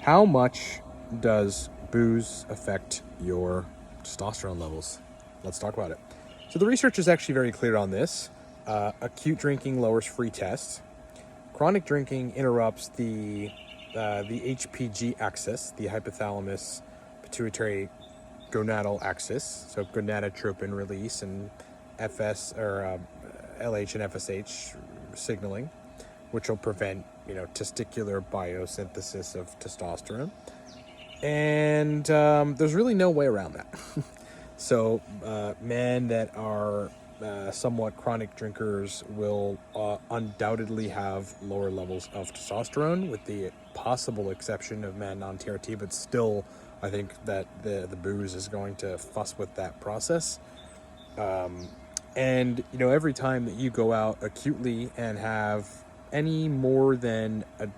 How much does booze affect your testosterone levels? Let's talk about it. So the research is actually very clear on this. Acute drinking lowers free tests. Chronic drinking interrupts the HPG axis, the hypothalamus pituitary gonadal axis, so gonadotropin release and FS or LH and FSH signaling, which will prevent testicular biosynthesis of testosterone. And there's really no way around that. So men that are somewhat chronic drinkers will undoubtedly have lower levels of testosterone, with the possible exception of men on TRT, but still I think that the booze is going to fuss with that process. And every time that you go out acutely and have any more than a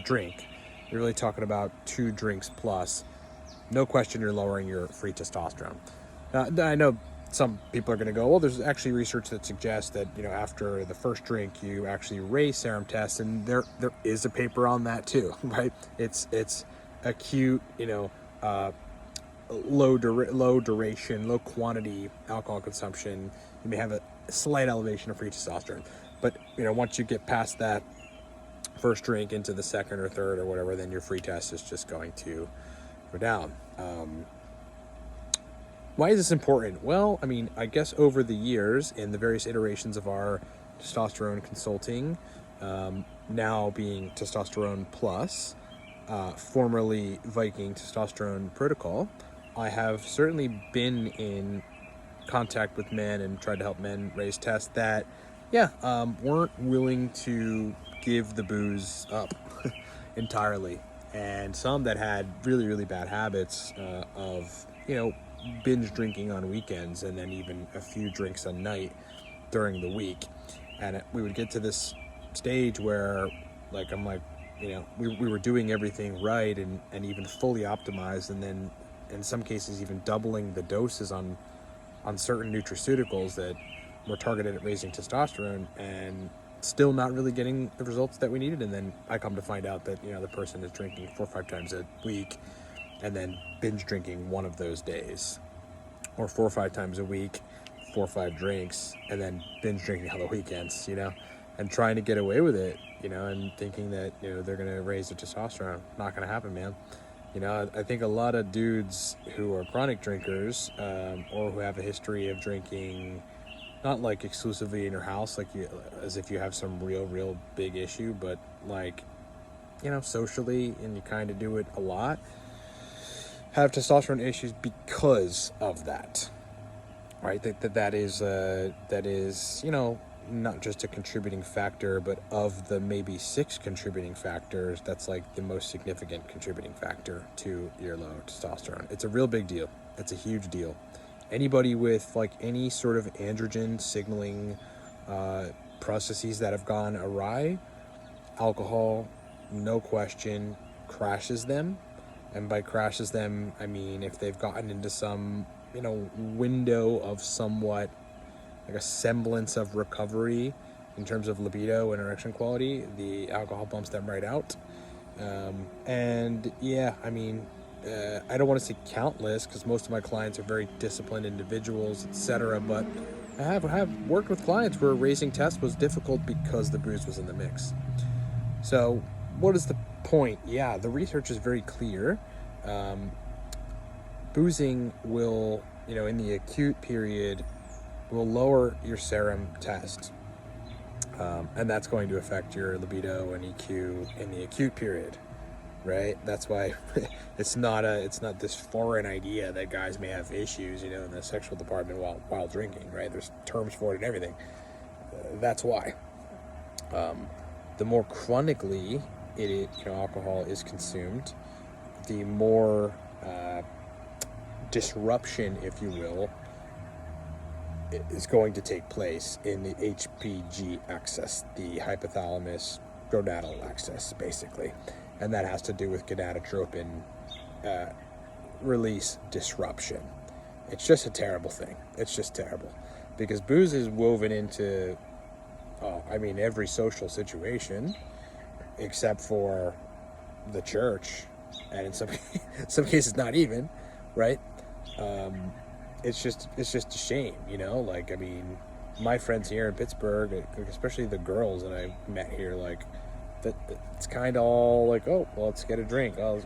drink, you're really talking about 2 drinks plus, no question you're lowering your free testosterone. I know some people are going to go, well, there's actually research that suggests that after the first drink you actually raise serum tests, and there is a paper on that too, right? It's acute, low duration, low quantity alcohol consumption. You may have a slight elevation of free testosterone, but once you get past that first drink into the second or third or whatever, then your free test is just going to go down. Why is this important? Well, I mean, I guess over the years, in the various iterations of our testosterone consulting, now being Testosterone Plus, formerly Viking Testosterone Protocol, I have certainly been in contact with men and tried to help men raise tests that, weren't willing to give the booze up entirely. And some that had really, really bad habits of, binge drinking on weekends and then even a few drinks a night during the week. And we would get to this stage where, I'm like, we were doing everything right and even fully optimized, and then in some cases even doubling the doses on certain nutraceuticals that were targeted at raising testosterone, and still not really getting the results that we needed. And then I come to find out that the person is drinking 4 or 5 times a week and then binge drinking one of those days, or 4 or 5 times a week, 4 or 5 drinks, and then binge drinking on the weekends, and trying to get away with it, and thinking that they're going to raise the testosterone. Not going to happen, man. I think a lot of dudes who are chronic drinkers, or who have a history of drinking, not like exclusively in your house, as if you have some real big issue, but socially, and you kind of do it a lot, have testosterone issues because of that, right? That is not just a contributing factor, but of the maybe 6 contributing factors, that's the most significant contributing factor to your low testosterone. It's a real big deal. It's a huge deal. Anybody with any sort of androgen signaling processes that have gone awry, alcohol, no question, crashes them. And by crashes them, I mean if they've gotten into some window of somewhat a semblance of recovery in terms of libido and erection quality, the alcohol bumps them right out. And I mean, I don't want to say countless, because most of my clients are very disciplined individuals, etc. But I have worked with clients where raising tests was difficult because the booze was in the mix. So what is the point? Yeah, the research is very clear. Boozing will, in the acute period, will lower your serum test. And that's going to affect your libido and EQ in the acute period, right? That's why it's not this foreign idea that guys may have issues, in the sexual department while drinking, right? There's terms for it and everything. That's why. The more chronically alcohol is consumed, the more disruption, if you will, is going to take place in the HPG axis, the hypothalamus gonadal axis, basically. And that has to do with gonadotropin release disruption. It's just a terrible thing. It's just terrible. Because booze is woven into, every social situation, except for, the church, and in some some cases not even, right? It's just a shame, you know. Like, I mean, my friends here in Pittsburgh, especially the girls that I met here, like, it's kind of all like, oh, well, let's get a drink. Oh,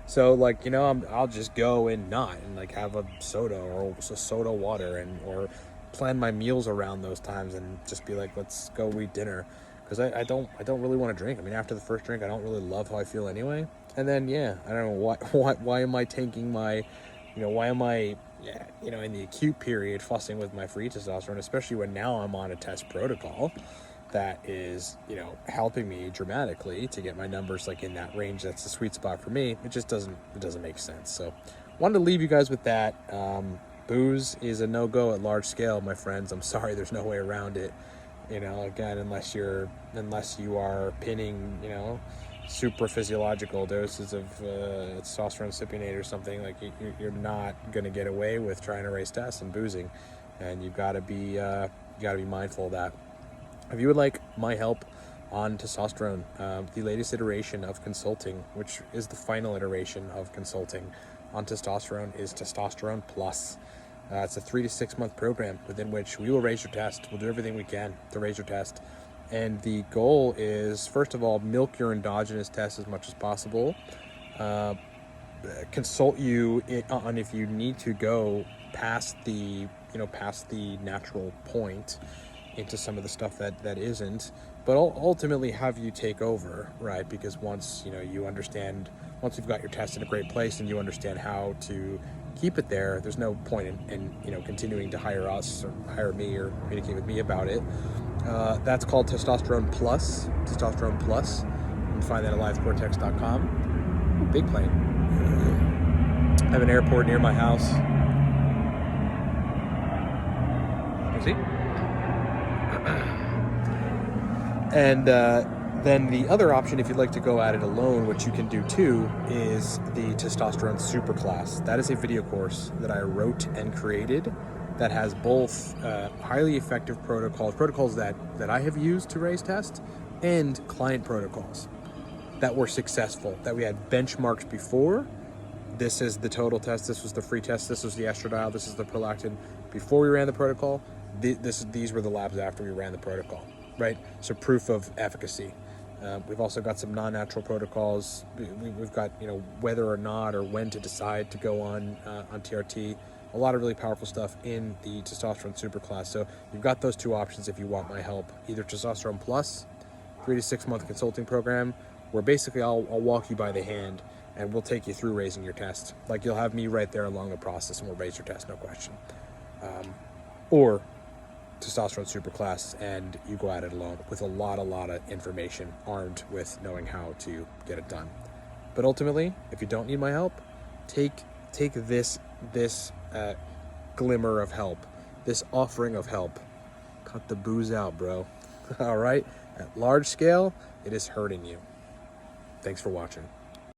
so, like, you know, I'll just go and like have a soda or a soda water, or plan my meals around those times and just be like, let's go eat dinner, because I don't really want to drink. I mean, after the first drink, I don't really love how I feel anyway. And then, yeah, I don't know why am I tanking my, why am I, in the acute period fussing with my free testosterone, especially when now I'm on a test protocol that is, helping me dramatically to get my numbers like in that range. That's the sweet spot for me. It just doesn't make sense. So wanted to leave you guys with that. Booze is a no-go at large scale, my friends. I'm sorry, there's no way around it. Again, unless you are pinning, super physiological doses of testosterone cypionate or something, like you're not going to get away with trying to raise tests and boozing, and you've got to be mindful of that. If you would like my help on testosterone, the latest iteration of consulting, which is the final iteration of consulting on testosterone, is Testosterone Plus. It's a 3 to 6 month program within which we will raise your test. We'll do everything we can to raise your test. And the goal is, first of all, milk your endogenous test as much as possible. Consult you on if you need to go past the natural point into some of the stuff that isn't, but ultimately have you take over, right? Because once once you've got your test in a great place and you understand how to keep it there, there's no point in continuing to hire us or hire me or communicate with me about it. That's called Testosterone Plus. Testosterone Plus. You can find that at livecortex.com. Big plane. I have an airport near my house. See? And then the other option, if you'd like to go at it alone, which you can do too, is the Testosterone Superclass. That is a video course that I wrote and created that has both highly effective protocols that I have used to raise tests, and client protocols that were successful, that we had benchmarks before. This is the total test, this was the free test, this was the estradiol, this is the prolactin before we ran the protocol. These were the labs after we ran the protocol, right? So proof of efficacy. We've also got some non-natural protocols. We've got, whether or not or when to decide to go on TRT. A lot of really powerful stuff in the Testosterone Superclass. So you've got those two options if you want my help. Either Testosterone Plus, 3 to 6 month consulting program, where basically I'll walk you by the hand and we'll take you through raising your test. Like, you'll have me right there along the process and we'll raise your test, no question. Or Testosterone Superclass, and you go at it alone with a lot of information, armed with knowing how to get it done. But ultimately, if you don't need my help, take this glimmer of help, this offering of help. Cut the booze out, bro. All right? At large scale, it is hurting you. Thanks for watching.